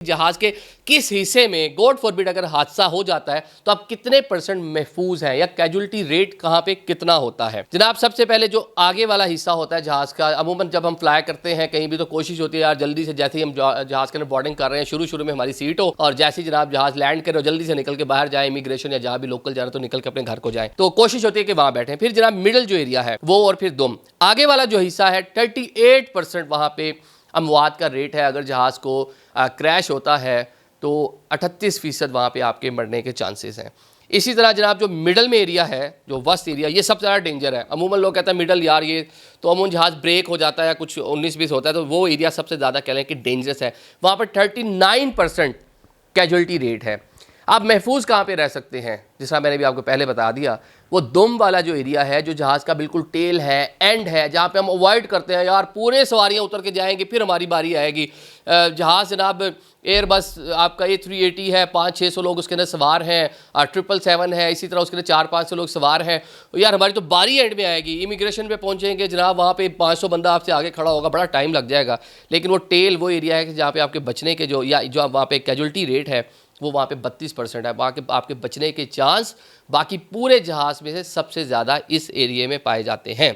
जहाज के किस हिस्से में गॉड फॉरबिड अगर हादसा हो जाता है तो आप कितने परसेंट महफूज हैं या कैजुअलिटी रेट कहाँ पे कितना होता है। जनाब सबसे पहले जो आगे वाला हिस्सा होता है जहाज का, अमूमन जब हम फ्लाई करते हैं कहीं भी तो कोशिश होती है यार जल्दी से, जैसे ही हम जहाज के अंदर बोर्डिंग कर रहे हैं शुरू में हमारी सीट हो और जैसे ही जनाब जहाज लैंड करे जल्दी से निकल के बाहर जाए, इमिग्रेशन या जहाँ भी लोकल जा रहे तो निकल के अपने घर को जाए, तो कोशिश होती है कि वहां बैठे। फिर जनाब मिडिल जो एरिया है वो, और फिर दुम आगे वाला जो हिस्सा है 38% वहां पे अमवात का रेट है। अगर जहाज को क्रैश होता है तो 38% वहाँ पे आपके मरने के चांसेस हैं। इसी तरह जनाब जो मिडल में एरिया है, जो वस्ट एरिया, ये सबसे ज़्यादा डेंजर है। अमूमन लोग कहते हैं मिडल यार ये तो अमूमन जहाज़ ब्रेक हो जाता है, कुछ 19-20 होता है, तो वो एरिया सबसे ज़्यादा कह लें कि डेंजरस है। वहाँ पर 39% कैजुअलिटी रेट है। आप महफूज कहाँ पे रह सकते हैं, जिसका मैंने भी आपको पहले बता दिया, वो दुम वाला जो एरिया है, जो जहाज़ का बिल्कुल टेल है, एंड है, जहाँ पे हम अवॉइड करते हैं यार पूरे सवारियाँ उतर के जाएंगे फिर हमारी बारी आएगी। जहाज़ जनाब एयरबस आपका A380 है, 500-600 लोग उसके अंदर सवार हैं, 777 है, इसी तरह उसके अंदर 400-500 लोग सवार हैं। यार हमारी तो बारी एंड में आएगी, इमिग्रेशन पे पहुंचेंगे जनाब, वहाँ पे 500 बंदा आपसे आगे खड़ा होगा, बड़ा टाइम लग जाएगा। लेकिन वो टेल वो एरिया है कि जहाँ पे आपके बचने के जो, या जो वहाँ पे कैजुअलिटी रेट है वो वहाँ पे 32% है। वहाँ के आपके बचने के चांस बाकी पूरे जहाज़ में से सबसे ज़्यादा इस एरिया में पाए जाते हैं।